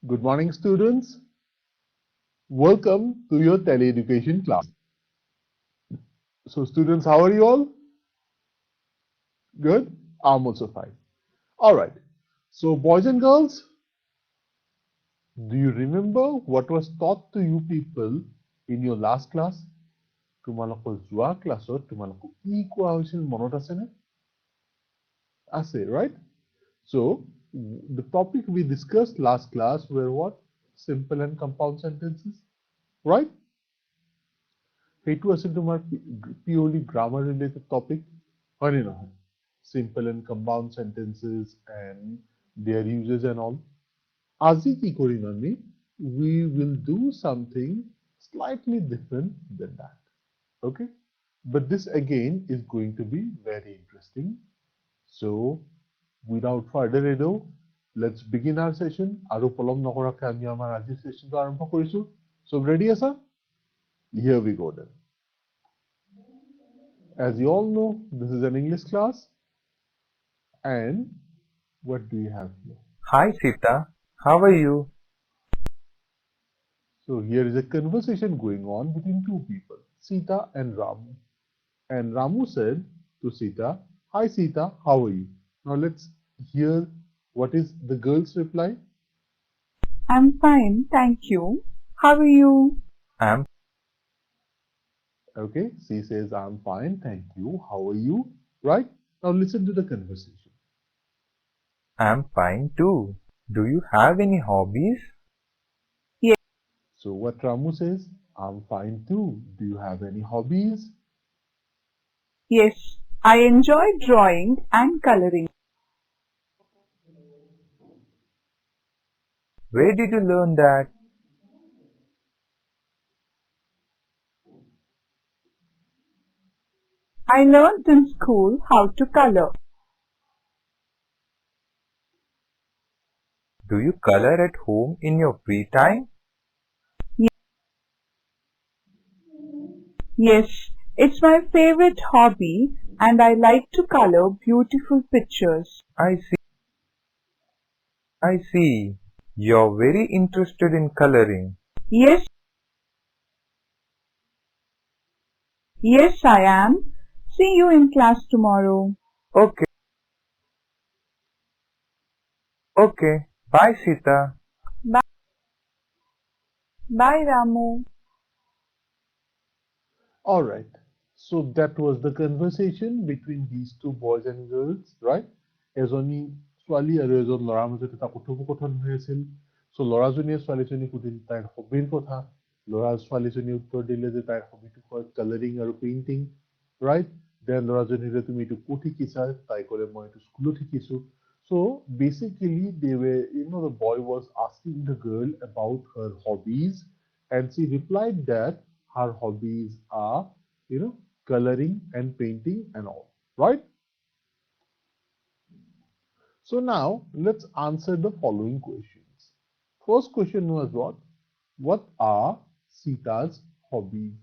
Good morning, students. Welcome to your tele-education class. So, students, how are you all? Good? I'm also fine. All right. So, boys and girls, do you remember what was taught to you people in your last class? তোমালোকৰ যোৱা ক্লাছত তোমালোকক কি কোৱা হৈছিল মনত আছেনে? আছে, right? So, the topic we discussed last class were what? Simple and compound sentences, right? সেইটো আছিল তোমাৰ purely grammar related topic, হয় নে নহয়? Simple and compound sentences and their uses and all. আজি কি কৰিম আমি? We will do something slightly different than that. Okay? But this again is going to be very interesting. So, without further ado, let's begin our session. আৰু পলম নকৰাকৈ আমি আমাৰ আজিৰ sessionটো আৰম্ভ কৰিছো. So, ready আছা? Here we go then. As you all know, this is an English class. And what do you have here? Hi Sita, how are you? So here is a conversation going on between two people, Sita and Ramu. And Ramu said to Sita, "Hi Sita, how are you?" Now let's hear what is the girl's reply. I'm fine, thank you. How are you? I'm Okay, she says, "I'm fine, thank you. How are you?" Right? Now listen to the conversation. fine too. Do you have any hobbies? Yes, So what Ramu says, "I'm fine too. Do you have any hobbies?" yes. I enjoy drawing and coloring. Where did you learn that? I learned in school how to color. Do you color at home in your free time? Yes, it's my favorite hobby and I like to color beautiful pictures. I see. I see. You're very interested in coloring. Yes, yes, I am. See you in class tomorrow. Okay. Okay. Bye Sita. Bye, bye Ramu. All right. So that was the conversation between these two boys and girls, right? এজনী ছোৱালী আৰু এজন ল'ৰাৰ মাজত এটা কথোপকথন হৈ আছিল। চ' ল'ৰাজনীয়ে ছোৱালীজনীক সুধিল তাইৰ হবিৰ কথা। ল'ৰা ছোৱালীজনীয়ে উত্তৰ দিলে যে তাইৰ হবিটো হয় কালাৰিং আৰু পেইণ্টিং, ৰাইট? দেন ল'ৰাজনীয়ে তুমি এইটো ক'ত শিকিছা? তাই ক'লে মই এইটো স্কুলত শিকিছো। So basically, the boy was asking the girl about her hobbies, and she replied that her hobbies are, coloring and painting and all, right? So now let's answer the following questions. First question was what? What are Sita's hobbies?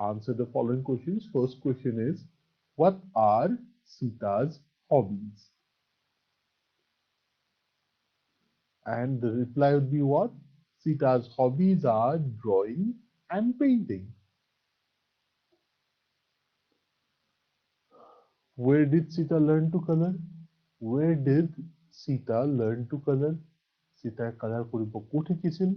Answer the following questions. First question is, what are Sita's hobbies? And the reply would be what? Sita's hobbies are drawing and painting. Where did Sita learn to color? Where did Sita learn to color? Sita color কৰিব ক'ত শিকিছিল?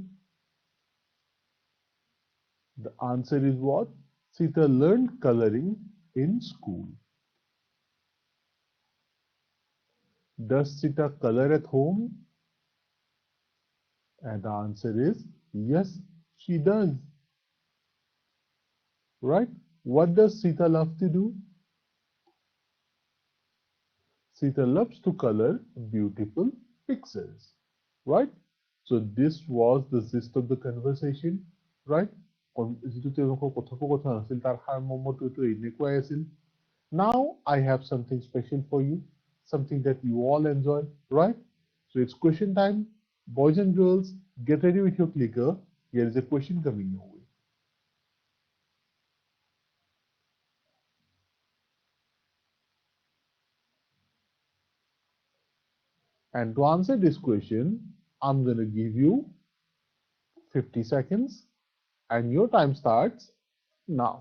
The answer is what? Sita learned coloring in school. Does Sita color at home? And the answer is yes, she does. Right? What does Sita love to do? Sita loves to color beautiful pictures. Right? So this was the gist of the conversation, right? যিটো তেওঁলোকৰ কথোপকথন আছিল তাৰ সাৰমৰ্মটো এনেকুৱাই আছিল। Now I have something special for you, something that you all enjoy, right? So it's question time. Boys and girls, get ready with your clicker. Here is a question coming your way. And to answer this question, I'm going to give you 50 seconds and your time starts now.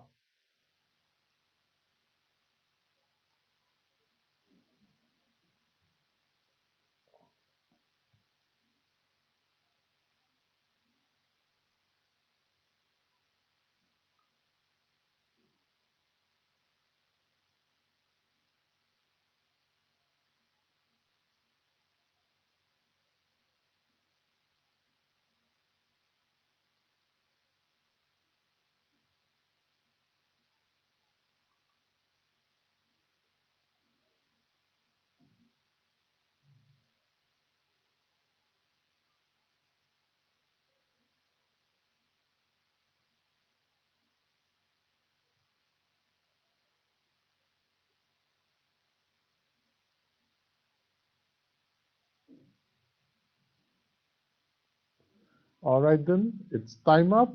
All right, then it's time up.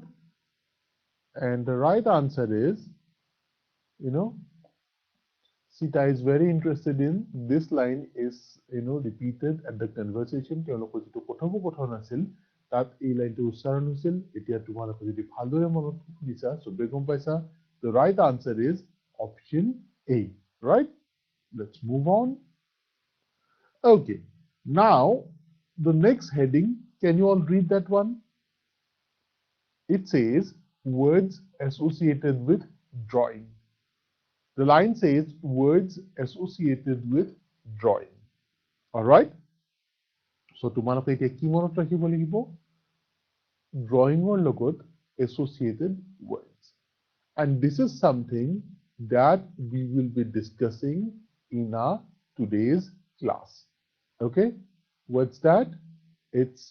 And the right answer is, Sita is very interested in this line is, repeated at the conversation. তেওঁলোকৰ যিটো কথোপকথন আছিল তাত এই লাইনটো উচ্চাৰণ হৈছিল। এতিয়া তোমালোকে যদি ভালদৰে মনত শুনিছা, চবে গম পাইছা। The right answer is option A, right? Let's move on. Okay, now the next heading, can you all read that one? It says words associated with drawing. The line says words associated with drawing. All right? So তোমালোকে এতিয়া কি মনত ৰাখিব লাগিব? Drawing-ৰ লগত associated words. And this is something that we will be discussing in our today's class. Okay? What's that? It's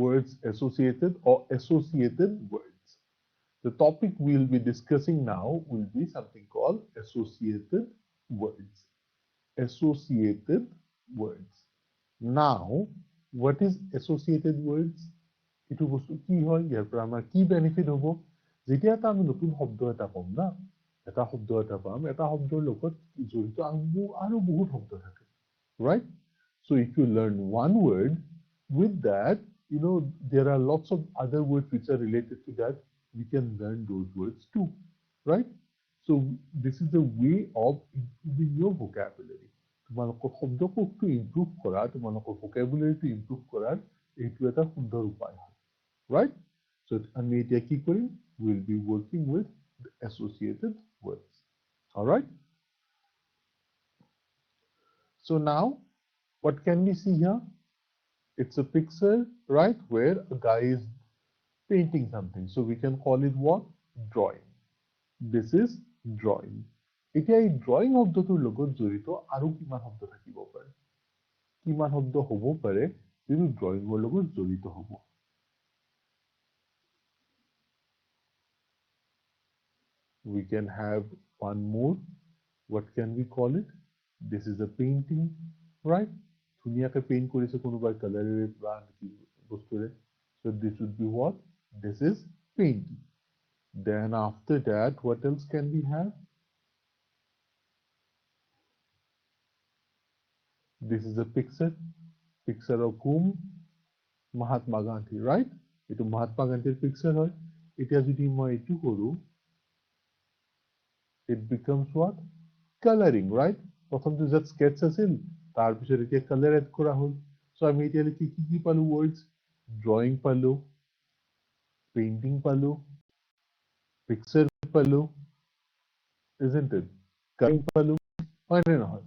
words associated or associated words. The topic we'll be discussing now will be something called associated words. Associated words. Now, what is associated words? Itu bostu ki hoy, ইয়াৰ পৰা আমাৰ কি benefit হ'ব? যেতিয়া এটা আমি নতুন শব্দ এটা পাম না, এটা শব্দ এটা পাম, এটা শব্দৰ লগত জড়িত আৰু বহুত শব্দ থাকে, right? So if you learn one word, with that, there are lots of other words which are related to that. We can learn those words too, right? So this is a way of improving your vocabulary. তোমালোকৰ শব্দকোষটো improve কৰা, তোমালোকৰ vocabulary improve কৰাৰ এইটো এটা সুন্দৰ উপায় হয়, right? So আমি এতিয়া কি কৰিম? We'll be working with the associated words. All right? So now, what can we see here? It's a picture, right, where a guy is painting something. So we can call it what? Drawing. This is drawing. এতিয়া এই drawing শব্দটোৰ লগত জড়িত আৰু কিমান শব্দ থাকিব পাৰে? কিমান শব্দ হ'ব পাৰে যিটো ড্ৰয়িঙৰ লগত জড়িত হ'ব? We can have one more. What can we call it? This is a painting, right? ধুনীয়াকৈ পেইণ্ট কৰিছে কোনোবাই কালাৰেৰে বা বস্তুৰে. So this would be what? This is painting. Then after that, what else can we have? This is a picture of whom? Mahatma Gandhi, right? It is Mahatma Gandhi's picture. It becomes what? Coloring, right? প্ৰথমটো just sketch আছিল, তাৰপিছত এতিয়া color add কৰা হ'ল. So আমি এতিয়া কি পালো words? Drawing পালো, painting পালো, picture পালো, isn't it? Coloring পালো, হয় নে নহয়?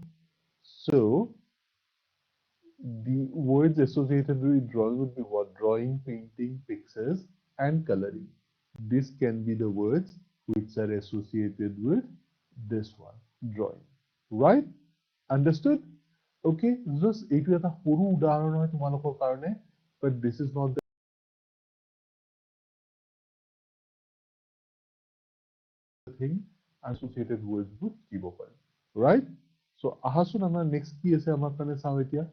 So the words associated with drawing would be what? Drawing, painting, pictures, and coloring. This can be the words which are associated with this one, drawing. Right? Understood? Okay, just এইটো এটা সৰু উদাহৰণ হয় তোমালোকৰ কাৰণে, but this is not the thing associated words with দিব পাৰে. Right? So আহাচোন আমাৰ next কি আছে আমাৰ কাৰণে চাওঁ এতিয়া.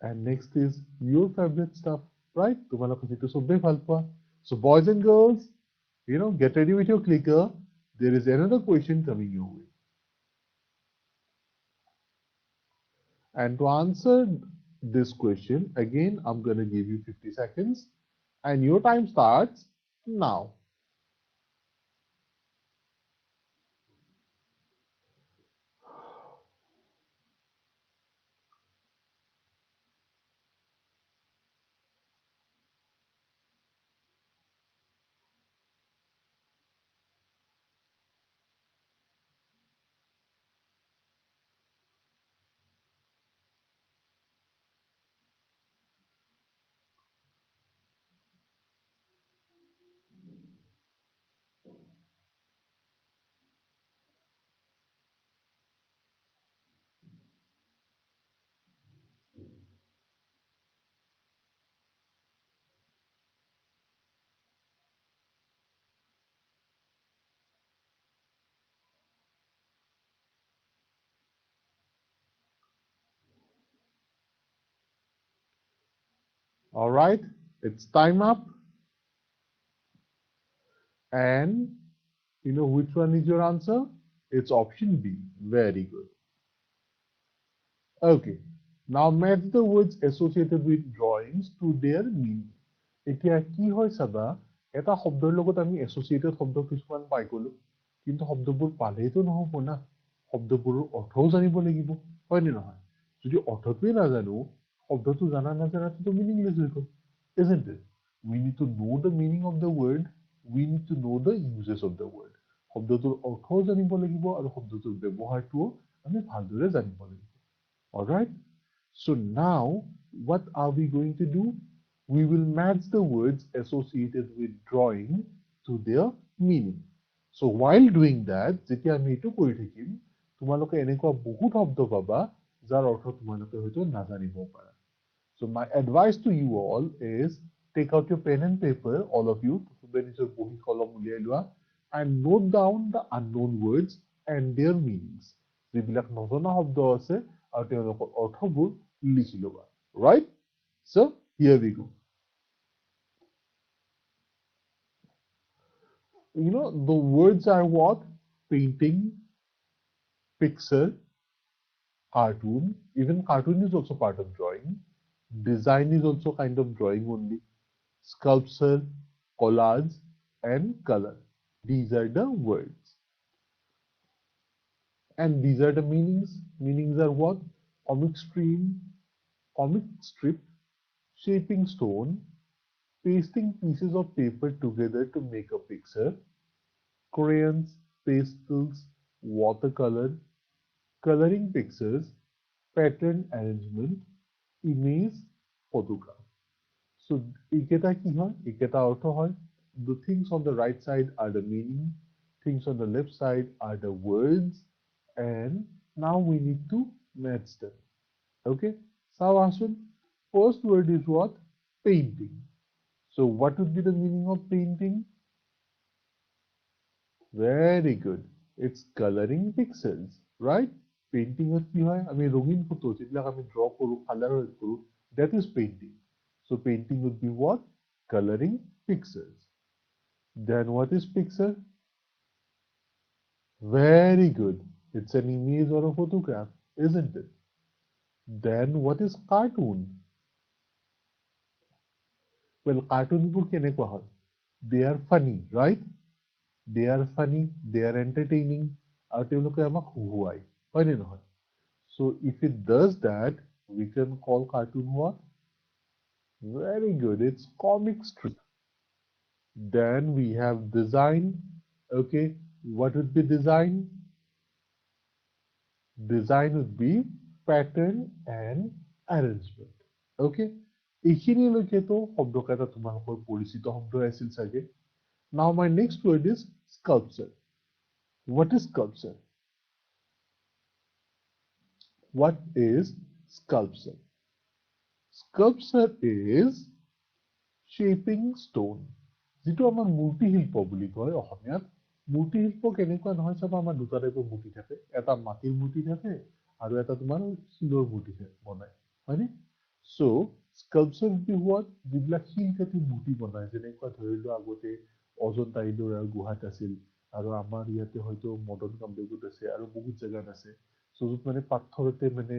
And next is your favorite stuff, right? তোমালোকে যেটো সবে ভাল পোৱা. So boys and girls, get ready with your clicker. there is another question coming your way. And to answer this question, again, I'm going to give you 50 seconds and your time starts now. All right, it's time up. And you know which one is your answer? It's option B. Very good. Okay, now match the words associated with drawings to their meaning. এতিয়া কি হয় চাবা, এটা শব্দৰ লগত আমি associated শব্দ কিছুমান পাই গ'লো, কিন্তু শব্দবোৰ পালেইতো নহ'ব না, শব্দবোৰৰ অৰ্থও জানিব লাগিব, হয় নে নহয়? যদি অৰ্থটোৱে নাজানো, শব্দটো জানা নাজানাটোতো মিনিংলেছ হৈ গ'ল, isn't it? We need to know the meaning of the word, we need to know the uses of the word. শব্দটোৰ অৰ্থও জানিব লাগিব আৰু শব্দটোৰ ব্যৱহাৰটোও আমি ভালদৰে জানিব লাগিব. All right, so now what are we going to do? We will match the words associated with drawing to their meaning. So while doing that, যেতিয়া আমি এইটো কৰি থাকিম, তোমালোকে এনেকুৱা বহুত শব্দ পাবা যাৰ অৰ্থ তোমালোকে হয়তো নাজানিব পাৰা. So my advice to you all is take out your pen and paper, all of you, নিজৰ বহী কলম উলিয়াই লোৱা and note down the unknown words and their meanings. যিবিলাক নজনা শব্দ আছে আৰু তেওঁলোকৰ অৰ্থবোৰ লিখি ল'বা. Right? So here we go. You know, the words are what? Painting, picture, cartoon. Even cartoon is also part of drawing. Design is also kind of drawing only. Sculpture, collage, and color. These are the words. And these are the meanings. Meanings are what? Comic strip, shaping stone, pasting pieces of paper together to make a picture, crayons, pastels, watercolor, coloring pictures, pattern arrangement, image, photograph. So এইকেইটা কি হয়? এইকেইটা অৰ্থ হয়. The things on the right side are the meaning, things on the left side are the words, and now we need to match them. Okay, so Ashwin, first word is what? Painting. So what would be the meaning of painting? Very good. It's coloring pixels, right? Painting কি হয়? আমি ৰঙিন photo যিবিলাক আমি draw কৰো, color কৰো, that is painting. So painting would be what? Coloring pixels. Then what is picture? Very good. It's an image or a photograph, isn't it? Then what is cartoon? Well, cartoonবোৰ কেনেকুৱা হয়? They are funny, right? They are funny, they are entertaining, আৰু তেওঁলোকে আমাক হুহুৱাই, হয় নে নহয়? So if it does that, we can call cartoon what? Very good, it's comic strip. Then we have design. Okay, what would be design? Design would be pattern and arrangement. Okay, এইখিনিলৈকেতো শব্দকেইটা তোমালোকৰ পৰিচিত শব্দ আছিল চাগে. Now my next word is sculpture. What is sculpture? What is sculpture? Sculpture is shaping stone. যিটো আমাৰ মূৰ্তি শিল্প বুলি কয় অসমীয়াত. মূৰ্তি শিল্প কেনেকুৱা নহয় চাবা, আমাৰ দুটা টাইপৰ মূৰ্তি থাকে, এটা মাটিৰ মূৰ্তি থাকে আৰু এটা তোমাৰ শিলৰ মূৰ্তি বনায়, হয়নে? So sculpture would be what? যিবিলাক শিল কাটি মূৰ্তি বনায়, যেনেকুৱা ধৰি লোৱা আগতে অজন্তা ইলোৰা গুহাত আছিল, আৰু আমাৰ ইয়াতে হয়তো মডাৰ্ণ কামৰূপত আছে আৰু বহুত জেগাত আছে so য'ত মানে পাথৰতে মানে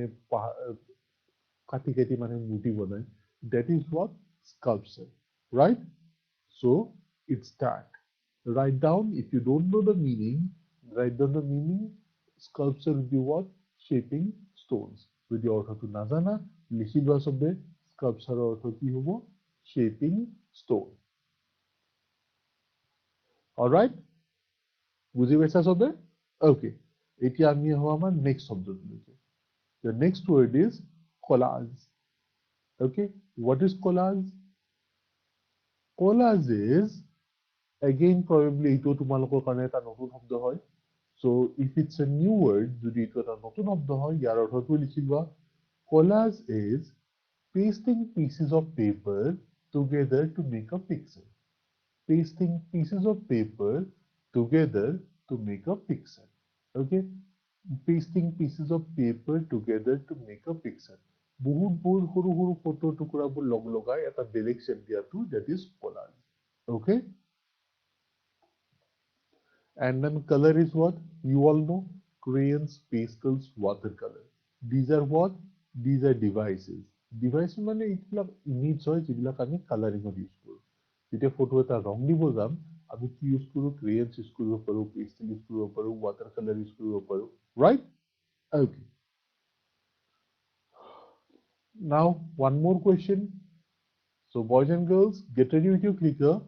কাটি কাটি মানে মূৰ্তি বনায় that is what sculpture right so it's that write down if you don't know the meaning write down the meaning sculpture will be what shaping stones যদি অৰ্থটো নাজানা লিখি লোৱা চবে sculpture অৰ্থ কি হ'ব shaping stone alright বুজি পাইছা চবে okay এতিয়া আমি আহো আমাৰ next শব্দটোলৈকে the next word is collage okay what is collage collage is again probably এইটো তোমালোকৰ কাৰণে এটা নতুন শব্দ হয় so if it's a new word যদি এইটো এটা নতুন শব্দ হয় ইয়াৰ অৰ্থটো লিখি লোৱা collage is pasting pieces of paper together to make a picture pasting pieces of paper together to make a picture okay pasting pieces of paper together to make a picture বহুত বহুত সৰু সৰু ফটো টুকুৰাবোৰ log লগাই এটা বেলেগ shape দিয়াটো that is collage okay and then color is what you all know crayons pastels watercolor these are what these are devices মানে এইবিলাক ইমেজ হয় যিবিলাক আমি কালাৰিঙত ইউজ কৰোঁ যেতিয়া ফটো এটা ৰং দিব যাম আমি কি ইউজ কৰোঁ ক্ৰেয়নছ ইউজ কৰিব পাৰোঁ পেষ্টেল ইউজ কৰিব পাৰোঁ ৱাটাৰ কালাৰ ইউজ কৰিব পাৰোঁ right okay now one more question so boys and girls get ready with your clicker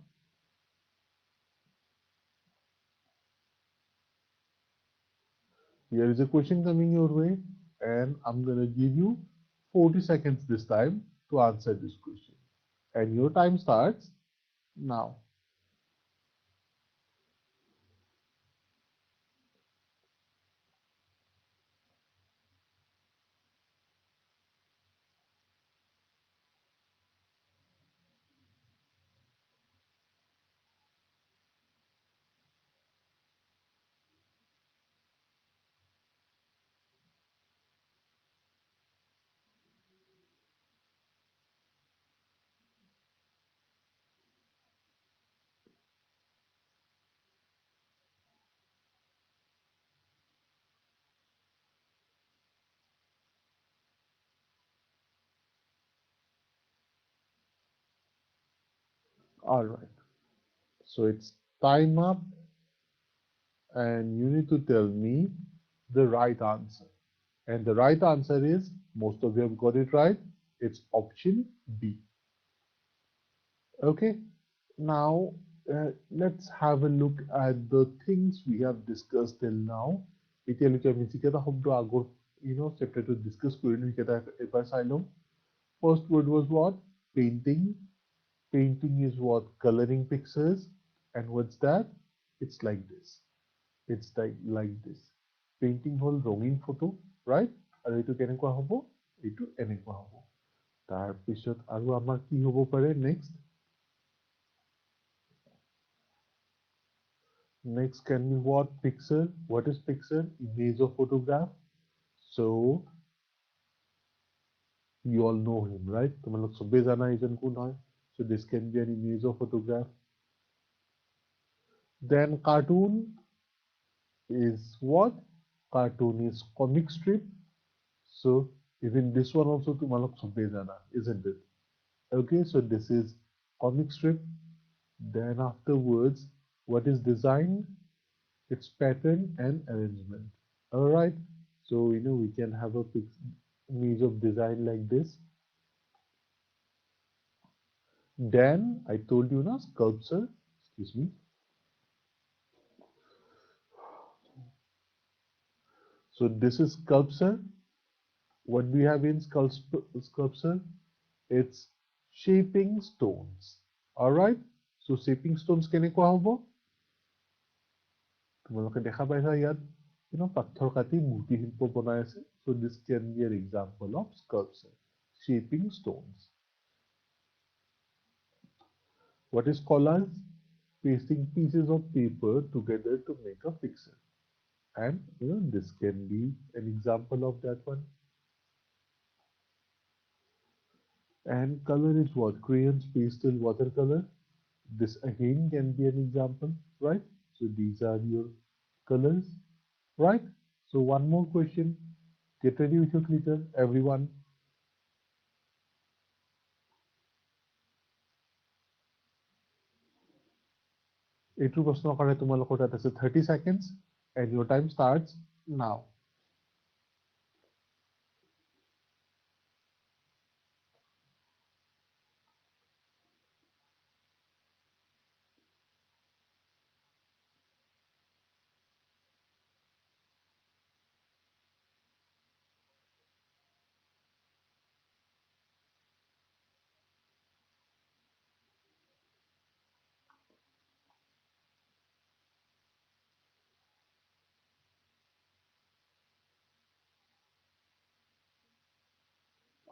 here is a question coming your way and I'm going to give you 40 seconds this time to answer this question and your time starts now all right so it's time up and you need to tell me the right answer. And the right answer is, most of you have got it right, it's option B. Okay, now let's have a look at the things we have discussed till now. এতিয়ালৈকে আমি যিকেইটা শব্দ আগৰ চেপ্টাৰটোত discuss কৰিলোঁ সেইকেইটা এবাৰ চাই লওঁ First word was what? Painting. Painting is what? Coloring pictures. And what's that? It's like this. It's like this. Painting হল ৰঙীন ফটো right আৰু এইটো কেনেকুৱা হ'ব এইটো এনেকুৱা হ'ব তাৰপিছত আৰু আমাৰ কি হ'ব পাৰে next can be what picture what is picture image of photograph so you all know him right তোমালোক সবে জানা এইজন কোন হয় so this can be an image of photograph then cartoon is what cartoon is comic strip so even this one also tumalok sabbe jana isn't it okay so this is comic strip then afterwards what is design its pattern and arrangement all right so we can have a image of design like this then I told you na sculpture excuse me so this is sculpture what do we have in sculpture it's shaping stones all right so shaping stones কেনেকুৱা হ'ব তোমালোকে দেখা পাইছা ইয়াত পাথৰ কাটি মূৰ্তি শিল্প বনাই আছে so this can be an example of sculpture shaping stones what is collage pasting pieces of paper together to make a picture and this can be an example of that one and color is what crayons pastel watercolor this again can be an example right So these are your colors, right? So one more question. Get ready with your glitter, everyone. এইটো প্ৰশ্নৰ কাৰণে তোমালোকৰ তাত আছে 30 seconds and your time starts now.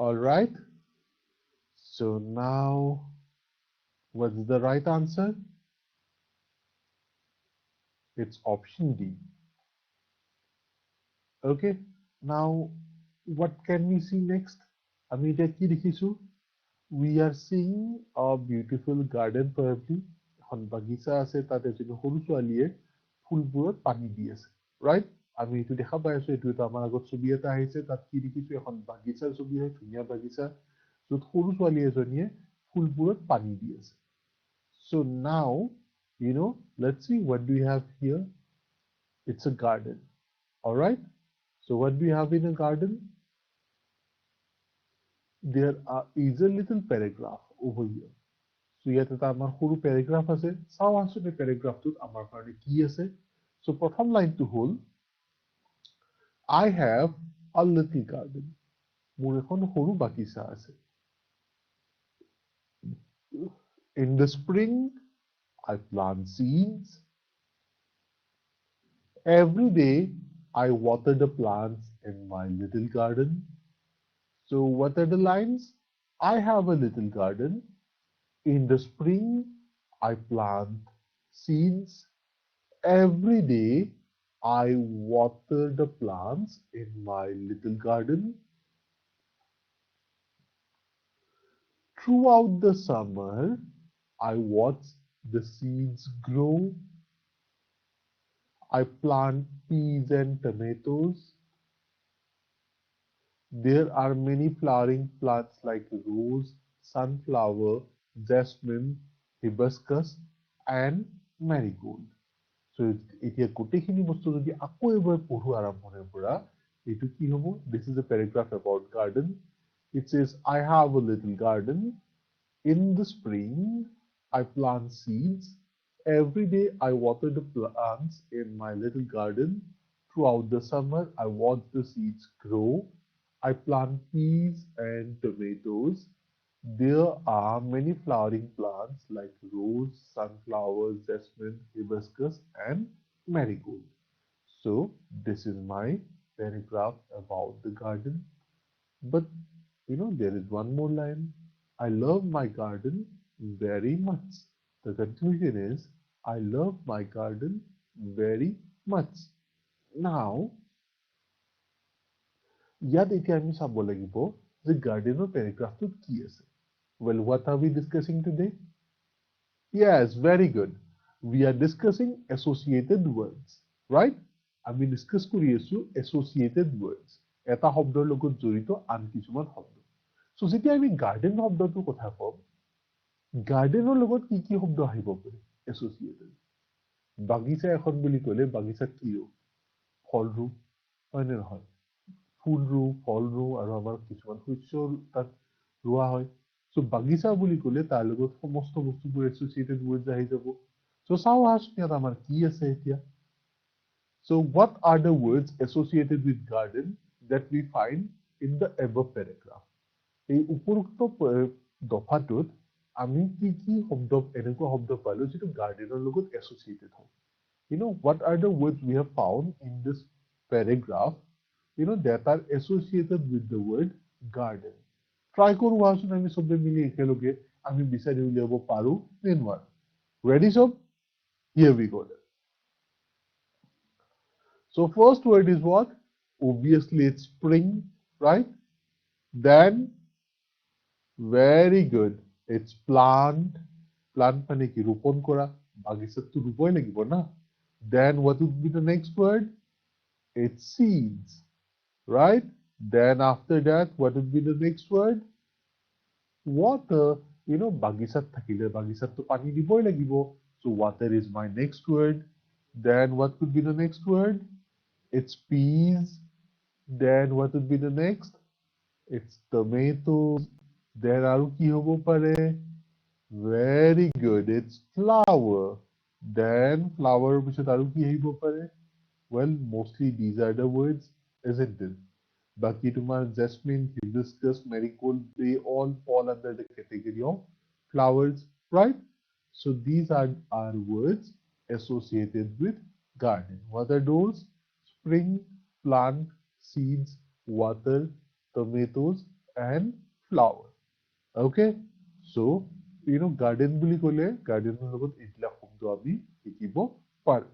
All right. So now, what's the right answer? It's option D. Okay. Now, what can we see next? আমি এতিয়া কি দেখিছো? We are seeing a beautiful garden probably. এখন বাগিচা আছে তাত এজনী সৰু ছোৱালীয়ে ফুলবোৰত পানী দি আছে, right? আমি এইটো দেখা পাই আছো, এইটো এটা আমাৰ আগত ছবি এটা আহিছে, তাত কি দেখিছো এখন বাগিচাৰ ছবি হয়, ধুনীয়া বাগিচা, য'ত সৰু ছোৱালী এজনীয়ে ফুলবোৰত পানী দি আছে. So now, let's see what do we have here. It's a garden. All right. So what do we have in a garden? There is a little paragraph over here. So ইয়াত এটা আমাৰ সৰু paragraph আছে. চাওঁ আচলতে paragraphটোত আমাৰ কাৰণে কি আছে. So প্ৰথম লাইনটো হ'ল, I have a little garden. মোৰ এখন সৰু বাগিচা আছে. In the spring, I plant seeds. Every day, I water the plants in my little garden. So what are the lines? I have a little garden. In the spring, I plant seeds. Every day, I water the plants in my little garden. Throughout the summer, I watch the seeds grow. I plant peas and tomatoes. There are many flowering plants like rose, sunflower, jasmine, hibiscus, and marigold. So এতিয়া গোটেইখিনি বস্তু যদি আকৌ এবাৰ পঢ়ো আৰম্ভণিৰ পৰা, এইটো কি হ'ব? This is a paragraph about garden. It says, I have a little garden. In the spring, I plant seeds. Every day, I water the plants in my little garden. Throughout the summer, I watch the seeds grow. I plant peas and tomatoes. There are many flowering plants like rose, sunflower, jasmine, hibiscus, and marigold. So, this is my paragraph about the garden. But, there is one more line. I love my garden very much. The conclusion is, I love my garden very much. Now, ইয়াত এতিয়া আমি চাব লাগিব যে গাৰ্ডেনৰ পেৰাগ্ৰাফটোত কি আছে. Well, what are we discussing today? Yes, very good. We are discussing associated words, right? আমি discuss কৰি আছো associated words. এটা শব্দৰ লগত জড়িত আন কিছুমান শব্দ. So যেতিয়া আমি গাৰ্ডেন শব্দটোৰ কথা কম, গাৰ্ডেনৰ লগত কি কি শব্দ আহিব পাৰে associated? বাগিচা এখন বুলি ক'লে বাগিচাত কি ৰো? ফল ৰো, হয় নে নহয়? ফুল ৰো, ফল ৰো, আৰু আমাৰ কিছুমান শস্য তাত ৰোৱা হয়. So বাগিচা বুলি ক'লে তাৰ লগত সমস্ত বস্তুবোৰ associated words আহি যাব. So চাওঁ আহচোন ইয়াত আমাৰ কি আছে এতিয়া. So what are the words associated with garden that we find in the above paragraph? এই উপৰোক্ত দফাটোত আমি কি কি শব্দ এনেকুৱা শব্দ পালো যেটো গাৰ্ডেনৰ লগত associated হয়. What are the words we have found in this paragraph, that are associated with the word garden? Try কৰো আহচোন আমি সবে মিলি একেলগে আমি বিচাৰি উলিয়াব পাৰো নে নোৱাৰো. Ready সব? Here we go then. So first word is what? Obviously it's spring, right? Then, very good, it's plant. Plant মানে কি? ৰোপণ কৰা. বাগিচাত তো ৰুবই লাগিব না. Then what would be the next word? It's seeds, right? Then after that, what would be the next word? Water. বাগিচাত থাকিলে বাগিচাততো পানী দিবই লাগিব. So water is my next word. Then what could be the next word? It's peas. Then what would be the next? It's tomatoes. Then আৰু কি হ'ব পাৰে? Very good. It's flower. Then flower পিছত আৰু কি আহিব পাৰে? Well, mostly these are the words, isn't it? Baki tumar jasmine, hibiscus, marigold, they all fall under the category of flowers, right? So these are our words associated with garden. What are those? Spring, plant, seeds, water, tomatoes, and flower. Okay? So, garden বুলি ক'লে garden লগত এইবিলাক শব্দ আমি শিকিব পাৰো.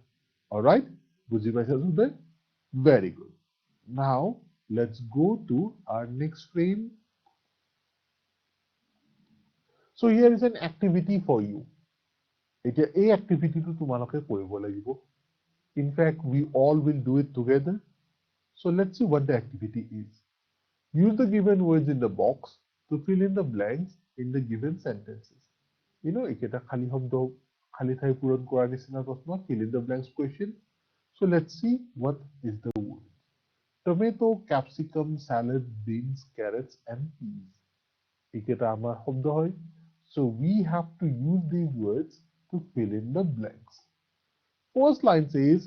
Alright? বুজি পাইছা student? Very good. Now, let's go to our next frame. So here is an activity for you. এতিয়া এই activity-টো তোমালোকে কৰিব লাগিব. In fact, we all will do it together. So let's see what the activity is. Use the given words in the box to fill in the blanks in the given sentences. এইকেইটা খালী শব্দ খালী ঠাই পূৰণ কৰাৰ নিচিনা প্ৰশ্ন, fill in the blanks question. So let's see what is the word. Tomato, capsicum, salad, beans, carrots, and peas. এইকেইটা আমাৰ শব্দ হয়. So we have to use these words to fill in the blanks. First line says,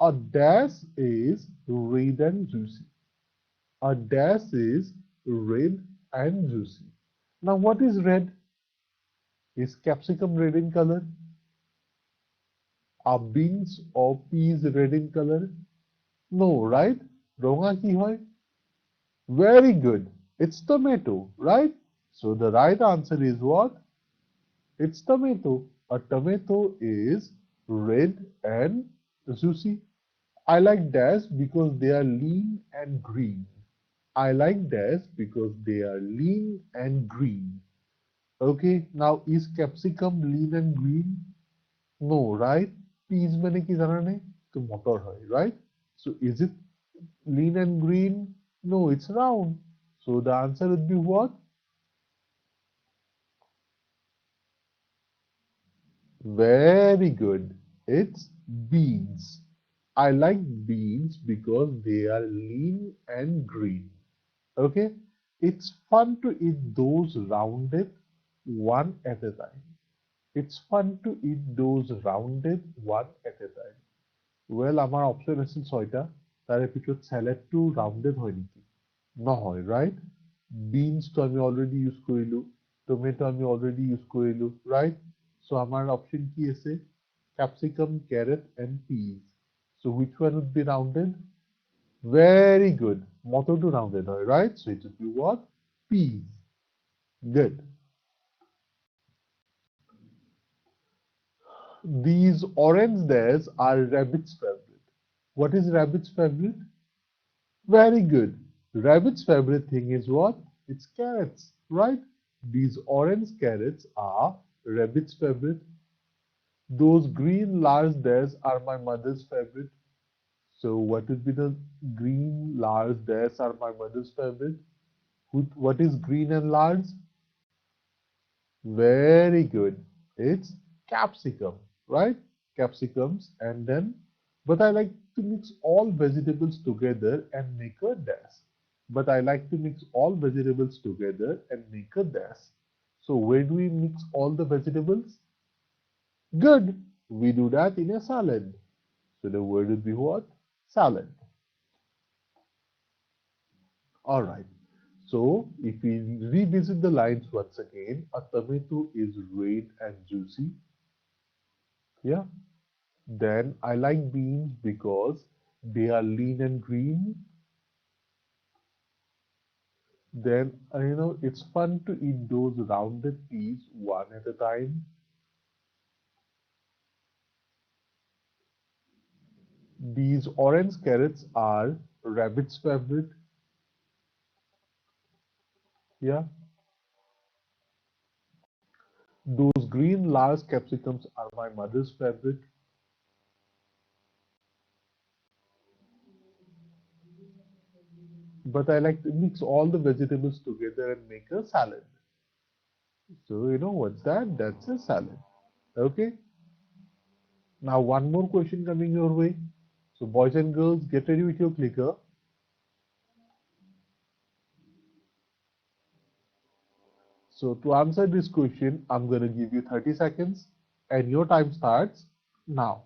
a dash is red and juicy. A dash is red and juicy. Now what is red? Is capsicum red in color? Are beans or peas red in color? No, right? Ronga ki hoy? Very good. It's tomato, right? So the right answer is what? It's tomato. A tomato is red and juicy. I like dash because they are lean and green. I like dash because they are lean and green. Okay, now is capsicum lean and green? No, right? Peas mane ki jana nahi? To motor hoy, right? So is it lean and green? No, it's round. So the answer would be what? Very good. It's beans. I like beans because they are lean and green. Okay? It's fun to eat those rounded one at a time. It's fun to eat those rounded one at a time. Well, আমাৰ option আছিল 6টা, তাৰে ভিতৰত স্যালাডটো ৰাউণ্ডেড হয় নেকি? নহয়, right? বিনছটো আমি already use কৰিলো, টমেটো আমি অলৰেডি ইউজ কৰিলো, right? So আমাৰ অপশ্যন কি আছে? Capsicum, carrot, and peas. So which one would be rounded? Very good. Motorটো rounded হয়, right? So it would be what? Peas. Good. These orange days are rabbit's favorite. What is rabbit's favorite? Very good. Rabbit's favorite thing is what? It's carrots, right? These orange carrots are rabbit's favorite. Those green large days are my mother's favorite. So what would be the green large days are my mother's favorite? What is green and large? Very good. It's capsicum, right? Capsicums, and then, but I like to mix all vegetables together and make a dash. But I like to mix all vegetables together and make a dash. So where do we mix all the vegetables? Good. We do that in a salad. So the word would be what? Salad. All right. So if we revisit the lines once again, a tomato is red and juicy. Yeah. Then I like beans because they are lean and green. Then it's fun to eat those rounded peas one at a time. These orange carrots are rabbit's favorite. Yeah. Those green large capsicums are my mother's favorite. but I like to mix all the vegetables together and make a salad. So you know what's that? That's a salad. Okay. Now one more question coming your way. So boys and girls, get ready with your clicker. So to answer this question, I'm going to give you 30 seconds and your time starts now.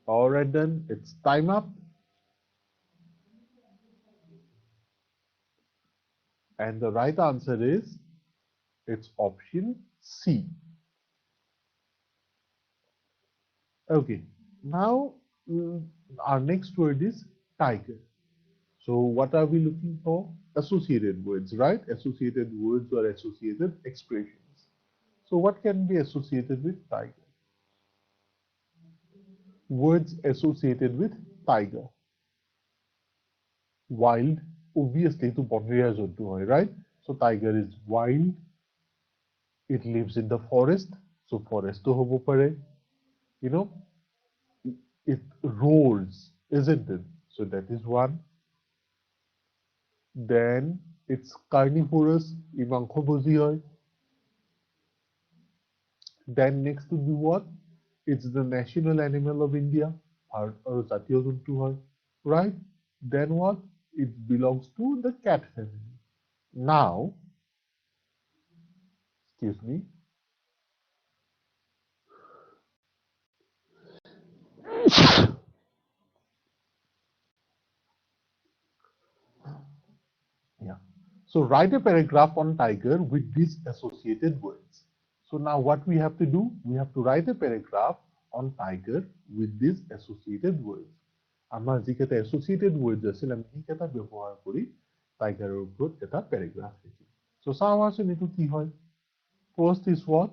All right then, it's time up. And the right answer is, it's option C. Okay, now our next word is tiger. So what are we looking for? Associated words, right? Associated words or associated expressions. So what can be associated with tiger? Words associated with tiger. Wild, obviously to বনৰীয়া জন্তু হয়, right? So tiger is wild. It lives in the forest. So forest to হ'ব পাৰে. You know, it roars, isn't it? So that is one. Then it's carnivorous, ই মাংসভোজী হয়. Then next would be what? It's the national animal of India. জাতীয় জন্তু হয়. Right? Then what? It belongs to the cat family. Now, excuse me. Yeah. So write a paragraph on tiger with these associated words. So now what we have to do? We have to write a paragraph on tiger with these associated words. আমাৰ যিকেইটা associated words আছিল আমি সেইকেইটা ব্যৱহাৰ কৰি টাইগাৰৰ ওপৰত এটা paragraph লিখিম. So চাওঁচোন এইটো কি হয়? First is what?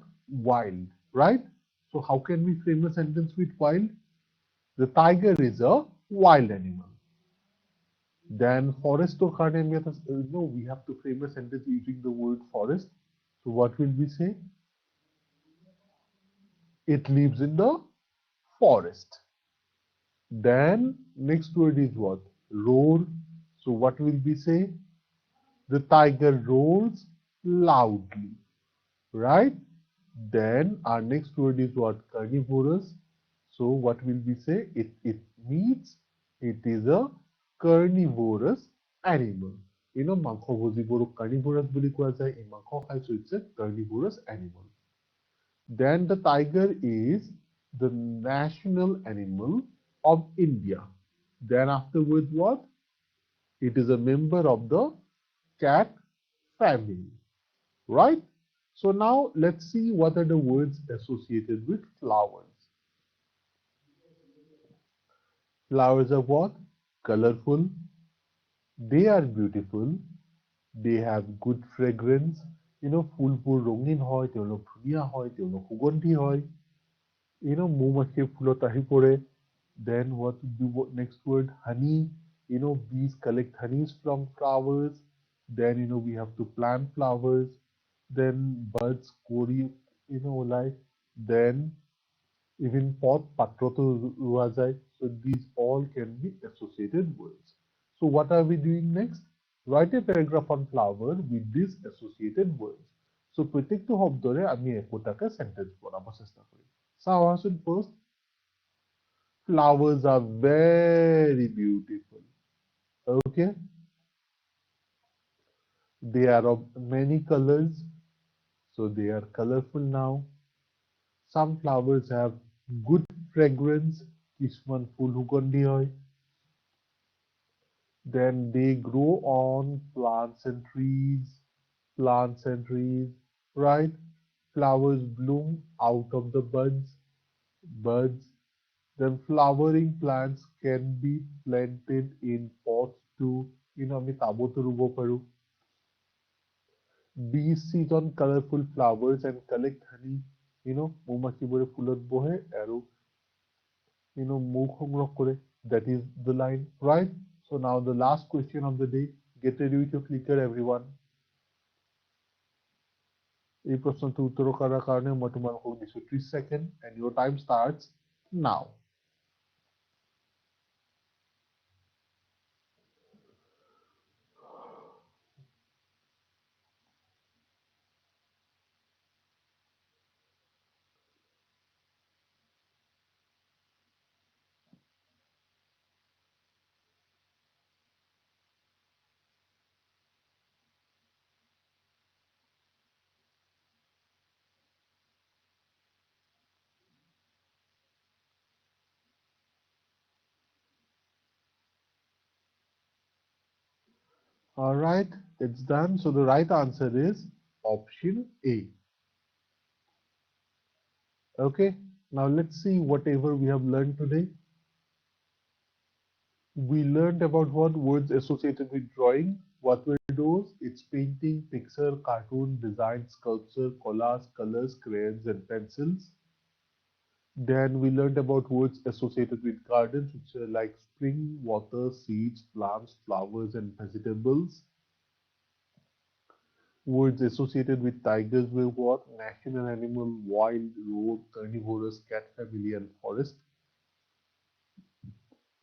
Wild, right? So how can we frame a sentence with wild? The tiger is a wild animal. Then forest or no, we have to frame a sentence using the word forest. So what will we say? It lives in the forest. Then next word is what? Roar. So what will we say? The tiger roars loudly, right? Then our next word is what? Carnivorous. So what will we say? It means it is a carnivorous animal. You know, মাংসভোজীবোৰক carnivorous বুলি কোৱা যায়. এই মাংস খাই, so it's a carnivorous animal. Then the tiger is the national animal of India. Then afterwards what? It is a member of the cat family, right? So now let's see what are the words associated with flowers. Flowers are what? Colorful. They are beautiful. They have good fragrance. You know, ফুলবোৰ ৰঙীন হয়, তেওঁলোক ধুনীয়া হয়, তেওঁলোক সুগন্ধি হয়. You know, মৌমাখিয়ে ফুলত আহি পৰে. Then what would be next word? Honey. You know, bees collect honeys from flowers. Then, you know, we have to plant flowers. Then birds করি, you know, like. Then even pot patroto ৰোৱা যায়. So these all can be associated words. So what are we doing next? Write a paragraph on flower with these associated words. So প্ৰত্যেকটো শব্দৰে আমি একোটাকে sentence বনাব চেষ্টা কৰিম. চাওঁ আহাচোন first. Flowers are very beautiful. Okay. They are of many colors. So they are colorful now. Some flowers have good fragrance. কিছুমান ফুল সুগন্ধি হয়. Then they grow on plants and trees, right? Flowers bloom out of the buds. Then flowering plants can be planted in pots too. আমি টাবতো ৰুব পাৰো. Bees sit on colorful flowers and collect honey. মৌমাছিবোৰে ফুলত বহে আৰু মৌ সংগ্ৰহ কৰে. That is the line, right? So now the last question of the day. Get ready with your clicker, everyone. এই প্ৰশ্নটো উত্তৰ কৰাৰ কাৰণে মই তোমালোকক দিছো 30 second and your time starts now. All right, it's done. So the right answer is option A. Okay, now let's see whatever we have learned today. We learned about what words associated with drawing. What were those? It's painting, picture, cartoon, design, sculpture, collage, colors, crayons, and pencils. Then we learned about words associated with gardens, which are like spring, water, seeds, plants, flowers, and vegetables. Words associated with tigers were what? National animal, wild, road, carnivorous, cat family, and forest.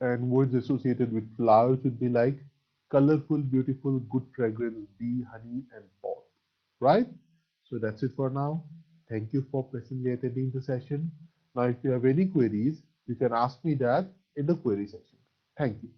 And words associated with flowers would be like colorful, beautiful, good fragrance, bee, honey, and pollen. Right? So that's it for now. Thank you for patiently attending the session. Now, if you have any queries, you can ask me that in the query section. Thank you.